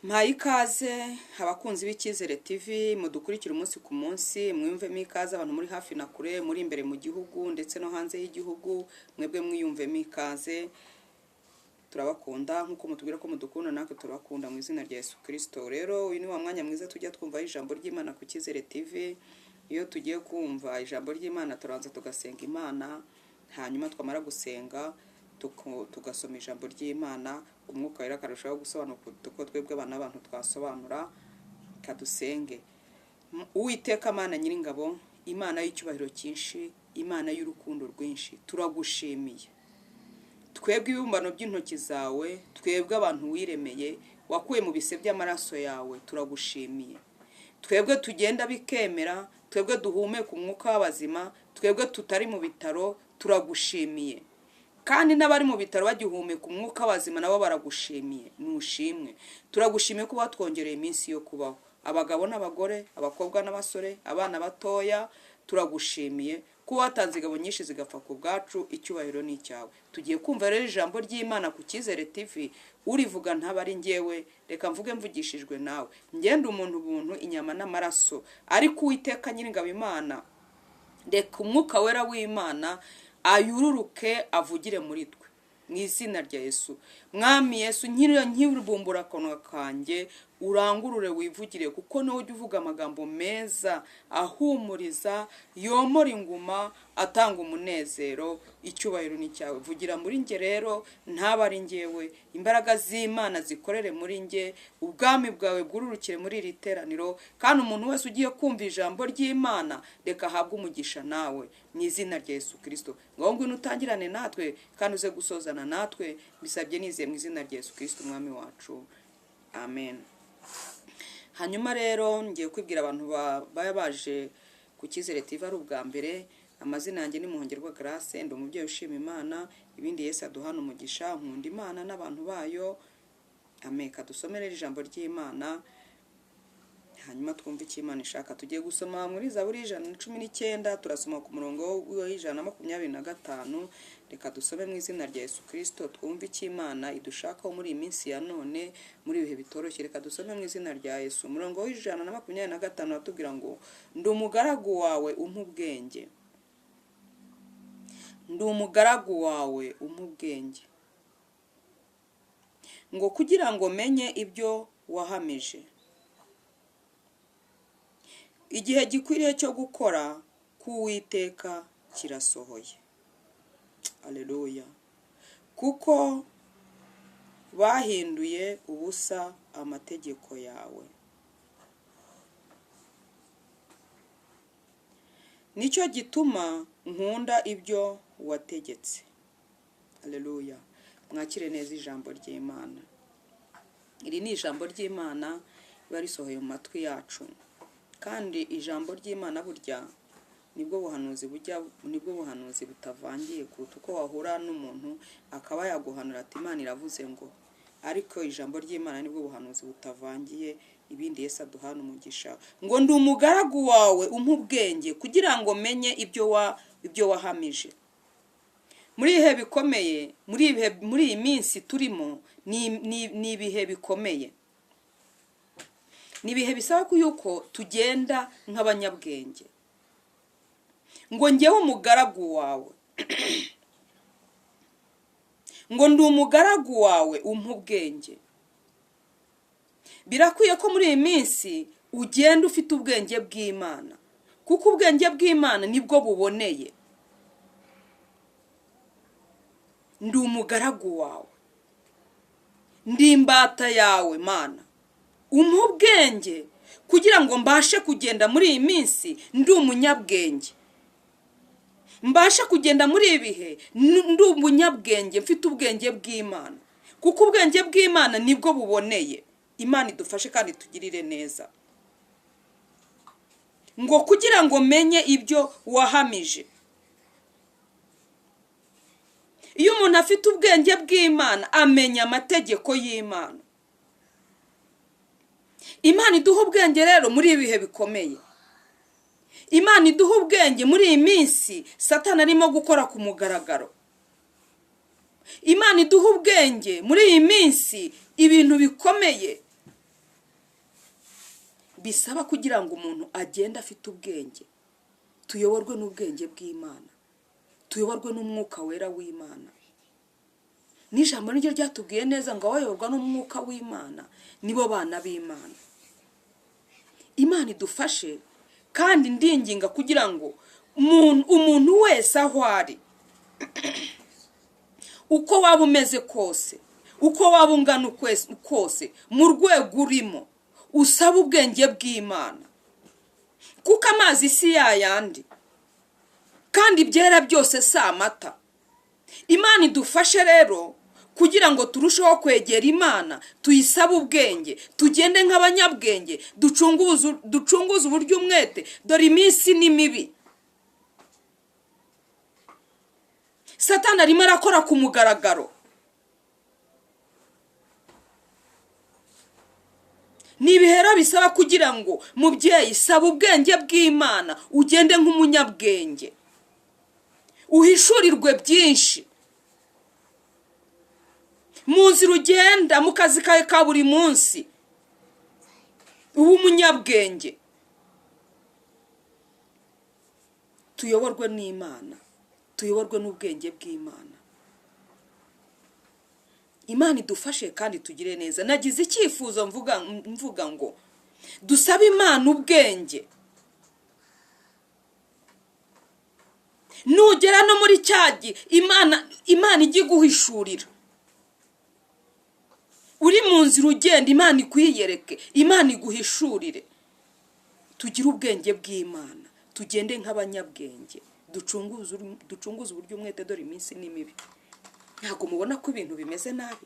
Mpaye ikaze abakunzi b'Icyizere TV mudukurikira umunsi ku munsi, mwiyumvemo ikaze abantu muri hafi na kure, muri imbere mu gihugu ndetse no hanze y'igihugu, mwebwe mwiyumvemo ikaze. Turabakunda nkuko mutubwira ko mudukunda, natwe turabakunda mu izina rya Yesu Kristo. Rero uyu ni wa mwanya mwiza tujya twumva ijambo ry'Imana ku Cyizere TV. Iyo tugiye kumva ijambo ry'Imana turanza tugasenga Imana, hanyuma twamara gusenga tugasoma ijambo ry'Imana, umwuka wera akarushaho gusobanura uko twebwe abana abantu twasobanura. Kadusenge. Uwiteka Mana Nyiringabo, Imana y'icyubahiro cyinshi, Imana y'urukundo rwinshi, turagushimiye. Twebwe ibibumbano by'intoki zawe, twebwe abantu wiremeye, wakuye mu bise by'amaraso yawe, turagushimiye. Twebwe tugenda bikemera, twebwe duhumeka umwuka w'abazima, twebwe tutari mu bitaro, turagushimiye. Kandi n'abari mu bitaro bagihumeka umwuka w'abazima nabo baragushimiye. Nushimwe. Turagushimiye ko batwongereye iminsi yo kubaho. Abagabo n'abagore, abakobwa n'abasore, abana batoya, turagushimiye ko watanze ingabo nyinshi zigapfa ku bwacu. Icyubahiro ni icyawe. Tugiye kumva rero ijambo ry'Imana ku Cyizere TV. Urivuga ntaba ari njyewe, reka mvuge mvugishijwe nawe. Ngende umuntu buntu inyama n'amaraso, ariko Uwiteka Nyiringabo Imana, reka umwuka wera w'Imana ayururuke avugire muri twe mu izina rya Yesu. Mwami Yesu, nkibumbura akanwa kanjye, urangurure wivugire, kuko nawe ujya uvuga amagambo meza ahumuriza, yomora inguma, atanga umunezero. Icyubahiro ni cyawe. Vugira muri nge rero, ntaba ari njyewe. Imbaraga z'Imana zikorere muri nge, ubwami bwawe bwururukire muri iri teraniro, kandi umuntu wese ugiye kumva ijambo ry'Imana reka ahabwe umugisha nawe mu izina rya Yesu Kristo. Ngaho ngwino utangirane natwe kandi uze gusozana natwe, bisabye nizeye mu izina rya Yesu Kristo umwami wacu. Amen. Hanyuma rero ngiye kwibwira abantu baya baje ku Cyizere TV ari ubwa mbere. Amazina yanjye ni Muhongerwa Grace, ndi umubyeyi ushima Imana, ibindi Yesu aduhana umugisha, nkunda Imana n'abantu bayo. Amen. Kadusomere ijambo ry'Imana, hanyuma twumve icyo Imana ishaka. Tugiye gusoma muri Zaburi 119, turasoma ku murongo wa 125. Reka dusome mu izina rya Yesu Kristo, twumve icyo Imana idushakaho muri iyi minsi ya none, muri ibihe bitoroshye. Reka dusome mu izina rya Yesu. Umurongo wa 125 atubwira ngo, ndi umugaragu wawe umpa ubwenge. Ndi umugaragu wawe umpa ubwenge, ngo kugira ngo menye ibyo wahamije. Igihe gikwiriye cyo gukora k'Uwiteka kirasohoye. Haleluya. Kuko bahinduye ubusa amategeko yawe. Nicyo gituma nkunda ibyo wategetse. Haleluya. Mwakire neza ijambo ry'Imana. Iri ni ijambo ry'Imana riba risohoye mu matwi yacu. Kandi ijambo ry'Imana burya nibwo buhanuzi butavangiye, kuruta uko wahura n'umuntu akaba yaguhanura ati Imana iravuze ngo. Ariko ijambo ry'Imana nibwo buhanuzi butavangiye, ibindi Yesu aduhana umugisha. Ngo ndi umugaragu wawe umpa ubwenge, kugira ngo menye ibyo wahamije. Muri ibihe bikomeye, muri iyi minsi turimo, ni ibihe bikomeye. Ni ibihe bisaba ko yuko tugenda nk'abanyabwenge. Ngo njyewe umugaragu wawe, ngo ndi umugaragu wawe umpa ubwenge. Birakwiye ko muri iyi minsi ugenda ufite ubwenge bw'Imana, kuko ubwenge bw'Imana nibwo buboneye. Ndi umugaragu wawe, ndi imbata yawe Mana, umpa ubwenge kugira ngo mbashe kugenda muri iyi minsi ndi umunyabwenge. Mbashe kugenda muri ibihe ndi umunyabwenge, mfite ubwenge bw'Imana, kuko ubwenge bw'Imana nibwo buboneye. Imana idufashe kandi tugirire neza. Ngo kugira ngo menye ibyo wahamije. Iyo umuntu afite ubwenge bw'Imana amenya amategeko y'Imana. Imana iduha ubwenge rero muri ibihe bikomeye. Imana iduha ubwenge muri iyi minsi Satani arimo gukora ku mugaragaro. Imana iduha ubwenge muri iyi minsi ibintu bikomeye bisaba kugira ngo umuntu agende afite ubwenge, tuyoborwe n'ubwenge bw'Imana, tuyoborwe n'umwuka wera w'Imana. N'ijambo niryo ryatubwiye neza ngo abayoborwa n'umwuka w'Imana nibo bana b'Imana. Imana idufashe kandi ndinginga kugira ngo umuntu wese aho ari, uko waba umeze kose, uko waba ungana kose, mu rwego urimo usaba ubwenge bw'Imana, kuko amazi si yayandi kandi ibyera byose si amata. Imana idufashe rero kugira ngo turusheho kwegera Imana, tuyisabe ubwenge, tugende nk'abanyabwenge, ducunguze uburyo umwete, dore iminsi ni mibi. Satani arimo arakora ku mugaragaro. Ni ibihera bisaba kugira ngo mubyeyi saba ubwenge bw'Imana, ugende nk'umunyabwenge, uhishurirwe byinshi mu nzira ugenda, mu kazi kawe ka buri munsi, uba umunyabwenge. Tuyoborwe n'Imana, tuyoborwe n'ubwenge bw'Imana. Imana idufashe kandi tugire neza. Nagize icyifuzo mvuga ngo dusabe Imana ubwenge. Nugera no muri cyagi Imana ijye guhishurira. Uri mu nzira ugenda, Imana ikwiyereke, Imana iguhishurire. Tugire ubwenge bw'Imana, tugende nk'abanyabwenge, ducunguze uburyo umwete, dore iminsi ni mibi. Ntago mubona ko ibintu bimeze nabi?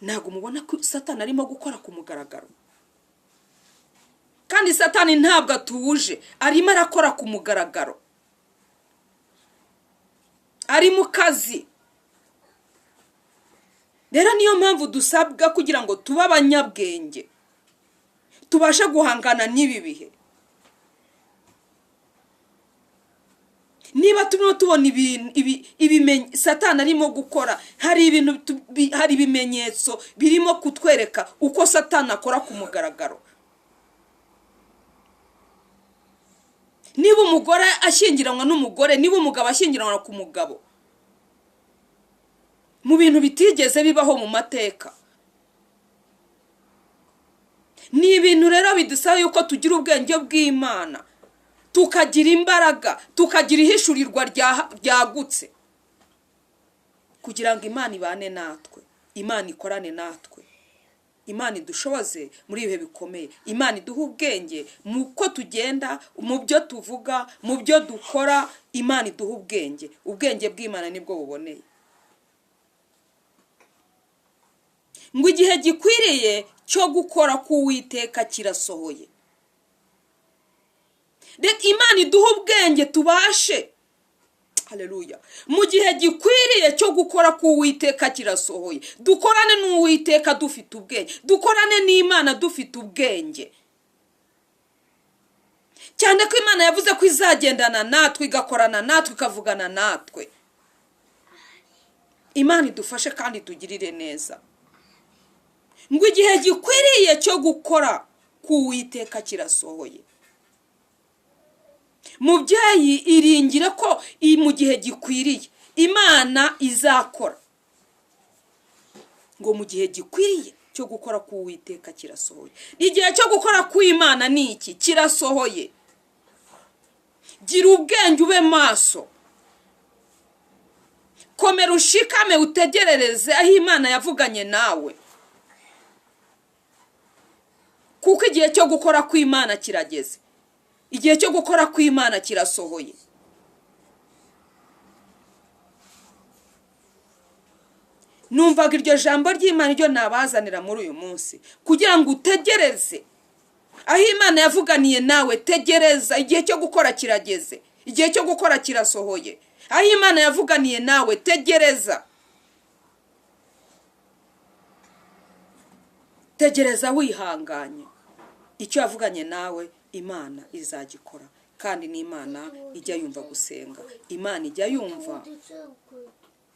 Ntago mubona ko Satani arimo gukora ku mugaragaro? Kandi Satani ntabwo atuje, arimo arakora ku mugaragaro, ari mu kazi. Rero niyo mpamvu dusabwa kugira ngo tube abanyabwenge, tubashe guhangana n'ibi bihe. Niba turimo tubona ibintu Satani arimo gukora, hari ibimenyetso birimo kutwereka uko Satani akora ku mugaragaro. Niba umugore ashyingiranwa n'umugore, niba umugabo ashyingiranwa ku mugabo, mu bintu bitigeze bibaho mu mateka. Ni ibintu rero bidusaba yuko tugira ubwenge bw'Imana, tukagira imbaraga, tukagira ihishurirwa ryagutse, kugira ngo Imana ibane natwe, Imana ikorane natwe, Imana idushoboze muri ibihe bikomeye. Imana iduha ubwenge mu ko tugenda, mu byo tuvuga, mu byo dukora. Imana iduha ubwenge. Ubwenge bw'Imana nibwo buboneye. Ngo igihe gikwiriye cyo gukora k'Uwiteka kirasohoye. Reka Imana iduha ubwenge tubashe, haleluya, mu gihe gikwiriye cyo gukora k'Uwiteka kirasohoye. Dukorane n'Uwiteka dufite ubwenge, dukorane n'Imana dufite ubwenge, cyane ko Imana yavuze ko izagendana natwe, igakorana natwe, ikavugana natwe. Imana idufashe kandi tugirire neza. Ngo igihe gikwiriye cyo gukora k'Uwiteka kirasohoye. Mubyeyi iringire ko mu gihe gikwiriye Imana izakora. Ngo mu gihe gikwiriye cyo gukora k'Uwiteka kirasohoye. Igihe cyo gukora kw'Imana ni iki? Kirasohoye. Gira ubwenge, ube maso, komera ushikame, utegerereze aho Imana yavuganye nawe, kuko igihe cyo gukora kw'Imana kirageze. Igihe cyo gukora kw'Imana kirasohoye. Numvaga iryo jambo ry'Imana ryo nabazanira muri uyu munsi, kugira ngo utegereze aho Imana yavuganiye nawe. Tegereza, igihe cyo gukora kirageze, igihe cyo gukora kirasohoye. Aho Imana yavuganiye nawe, tegereza. Tegereza wihanganye. Icyo yavuganye nawe Imana izagikora, kandi ni Imana ijya yumva gusenga. Imana ijya yumva,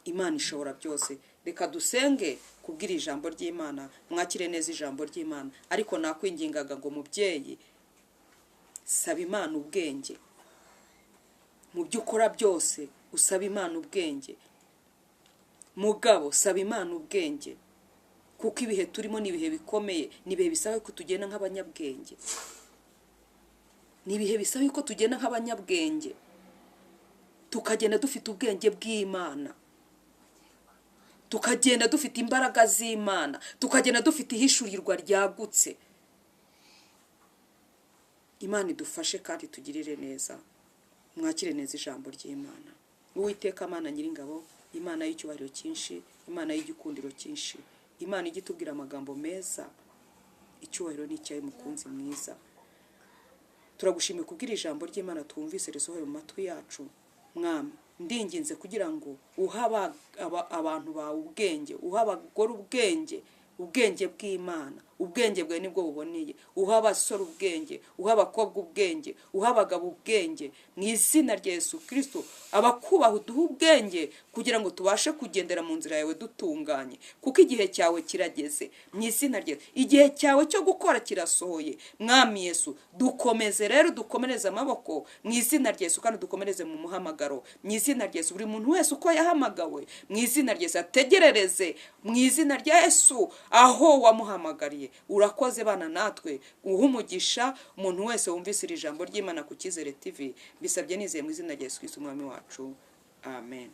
Imana ishobora byose. Reka dusenge. kubwira ijambo ry'Imana, mwakire neza ijambo ry'Imana. Ariko nakwingingaga ngo mubyeyi, saba Imana ubwenge mu byo ukora byose, usaba Imana ubwenge. Mugabo, saba Imana ubwenge, kuko ibihe turimo ni ibihe bikomeye, ni ibihe bisaba ko tugenda nk'abanyabwenge, ni ibihe bisaba ko tugenda nk'abanyabwenge, tukagenda dufite ubwenge bw'Imana, tukagenda dufite imbaraga z'Imana, tukagenda dufite ihishurirwa ryagutse. Imana idufashe kandi tugirire neza. Mwakire neza ijambo ry'Imana. Uwiteka Mana Nyiringabo, Imana y'icyubahiro cyinshi, Imana y'igikundiro cyinshi, Imana igitubwira amagambo meza, icyubahiro ni icyawe mukunzi mwiza. Turagushimiye kubwira ijambo ry'Imana twumvise risohoye mu matwi yacu. Mwami, ndinginze kugira ngo uhaba abantu bawe ubwenge, uhaba abagore ubwenge, ubwenge bw'Imana, ubwenge bwawe nibwo buboneye. Uha abasore ubwenge, uha abakobwa ubwenge, uha abagabo ubwenge, mu izina rya Yesu Kristo. Abakubaha uduha ubwenge kugira ngo tubashe kugendera mu nzira yawe dutunganye, kuko igihe cyawe kirageze. Mu izina rya igihe cyawe cyo gukora kirasohoye. Mwami Yesu, dukomeze rero, dukomereze amaboko mu izina rya Yesu, kandi dukomereze mu muhamagaro mu izina rya Yesu. Buri muntu wese uko yahamagawe mu izina rya Yesu ategerereze mu izina rya Yesu aho wamuhamagariye. Urakoze bana natwe, uha umugisha umuntu wese wumvise iri jambo ry'Imana ku Cyizere TV. Bisabye nizeye mu izina rya Yesu Kristo umwami wacu. Amen.